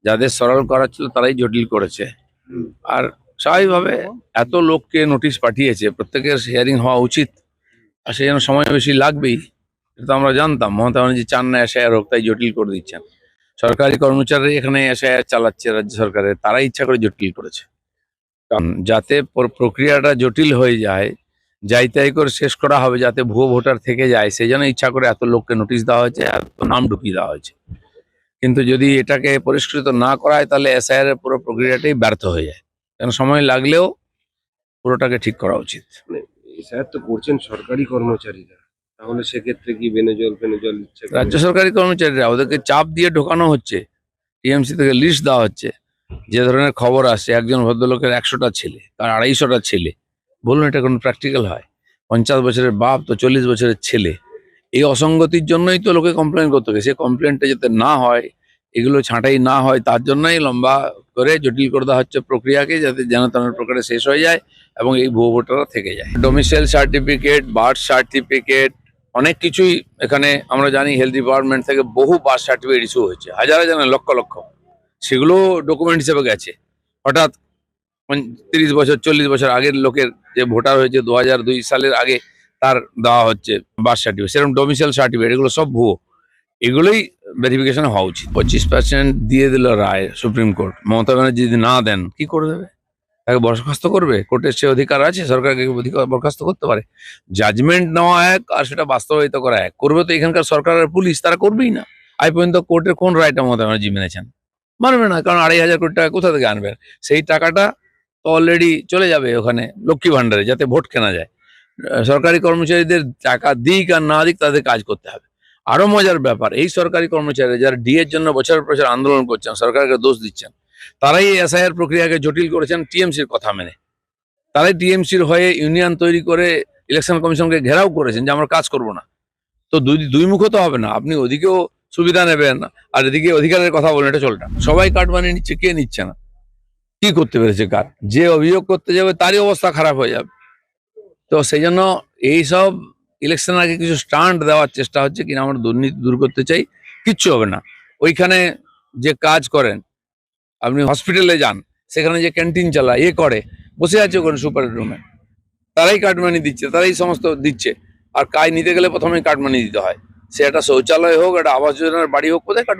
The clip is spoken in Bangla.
যাদের সরল করার ছিল তারাই জটিল করেছে। আর স্বাভাবিকভাবে এত লোককে নোটিশ পাঠিয়েছে, প্রত্যেকের হিয়ারিং হওয়া উচিত, আর সেই জন্য সময় বেশি লাগবেই। এটা তো আমরা জানতাম মমতা ব্যানার্জি চান না এসআইআর হোক, তাই জটিল করে দিচ্ছেন। সরকারি কর্মচারী এখানে এসআইআর চালাচ্ছে রাজ্য সরকারের, তারাই ইচ্ছা করে জটিল করেছে। কারণ যাতে প্রক্রিয়াটা জটিল হয়ে যায়, যাই তাই করে শেষ করা হবে, যাতে ভুয়ো ভোটার থেকে যায়, সেই জন্য ইচ্ছা করে এত লোককে নোটিশ দেওয়া হয়েছে, এত নাম ঢুকিয়ে দেওয়া হয়েছে। কিন্তু যদি এটাকে পরিষ্কৃত না করা হয়, তাহলে এসআইআর এর পুরো প্রক্রিয়াটাই ব্যর্থ হয়ে যায়। কারণ সময় লাগলেও পুরোটাকে ঠিক করা উচিত। স্যার তো করছেন সরকারি কর্মচারীরা, তাহলে সেক্ষেত্রে কি বেনজল ইচ্ছে করে? রাজ্য সরকারি কর্মচারীরা, ওদেরকে চাপ দিয়ে ঢোকানো হচ্ছে, টিএমসি থেকে লিস্ট দেওয়া হচ্ছে। যে ধরনের খবর আসছে, একজন ভদ্রলোকের 100টা ছেলে, তার 250টা ছেলে, বলুন এটা কোনো প্র্যাকটিক্যাল হয়? 50 বছরের বাপ তো 40 বছরের ছেলে। এই অসঙ্গতির জন্যই তো লোকে কমপ্লেন করতে হবে। সেই কমপ্লেনটা যাতে না হয়, এগুলো ছাঁটাই না হয়, তার জন্যই লম্বা করে জটিল করে দেওয়া হচ্ছে প্রক্রিয়াকে, যাতে যেন তেন প্রকারে শেষ হয়ে যায় এবং এই ভুয়ো ভোটাররা থেকে যায়। ডোমিসাইল সার্টিফিকেট, বার্থ সার্টিফিকেট, অনেক কিছুই এখানে আমরা জানি। হেলথ ডিপার্টমেন্ট থেকে বহু বার্থ সার্টিফিকেট ইস্যু হয়েছে, হাজার হাজার না, লক্ষ লক্ষ। সেগুলো ডকুমেন্ট হিসেবে গেছে। হঠাৎ 30 বছর 40 বছর আগের লোকের যে ভোটার হয়েছে 2002 সালের আগে, তার দেওয়া হচ্ছে বার্থ সার্টিফিকেট। সেরকম ডোমিসাইল সার্টিফিকেট, এগুলো সব ভুয়ো। এগুলোই ভেরিফিকেশন হওয়া উচিত। 25% দিয়ে দিল রায় সুপ্রিম কোর্ট। মমতা ব্যানার্জি যদি না দেন, কি করে দেবে? তাকে বরখাস্ত করবে? কোর্টের সে অধিকার আছে, সরকারকে অধিকার বরখাস্ত করতে পারে। জাজমেন্ট নেওয়া এক, আর সেটা বাস্তবায়িত করা এক। করবে তো এখানকার সরকারের পুলিশ, তারা করবেই না। আজ পর্যন্ত কোর্টের কোন রায়টা মমতা ব্যানার্জি মেনেছেন? মানবে না, কারণ 2,500 কোটি টাকা কোথা থেকে আনবেন? সেই টাকাটা তো অলরেডি চলে যাবে ওখানে লক্ষ্মী ভান্ডারে, যাতে ভোট কেনা যায়। সরকারি কর্মচারীদের টাকা দিক আর না দিক, তাদের কাজ করতে হবে। আরো মজার ব্যাপার, এই সরকারি কর্মচারী যারা ডি এর জন্য বছর বছর আন্দোলন করছেন, সরকারকে দোষ দিচ্ছেন, তারাই এসআইআর প্রক্রিয়াকে জটিল করেছেন টিএমসির কথা মেনে। তারাই টিএমসির হয়ে ইউনিয়ন তৈরি করে ইলেকশন কমিশনকে ঘেরাও করেছেন যে আমরা কাজ করব না। তো দুই মুখ তো হবে না। আপনি ওদিকেও সুবিধা নেবেন আর এদিকে অধিকারের কথা বলেন, এটা চলটা। সবাই কার্ড বানিয়ে নিচ্ছে, কে নিচ্ছে না? কি করতে পেরেছে কার? যে অভিযোগ করতে যাবে তারই অবস্থা খারাপ হয়ে যাবে। তো সেই জন্য এইসব ইলেকশন আগে কিছু স্টান্ট দেওয়ার চেষ্টা হচ্ছে, কিনা আমরা দুর্নীতি দূর করতে চাই। কিচ্ছু হবে না। ওইখানে যে কাজ করেন, আপনি হসপিটালে যান, সেখানে যে ক্যান্টিন চালায়, করে বসে আছে ওখানে সুপার রুমে, তারাই কার্ড মানি দিচ্ছে, তারাই সমস্ত দিচ্ছে। আর কাজ নিতে গেলে প্রথমে কার্ড মানি দিতে হয়। সে একটা শৌচালয় হোক, একটা আবাস যোজনার বাড়ি হোক, কোথায় কার্ড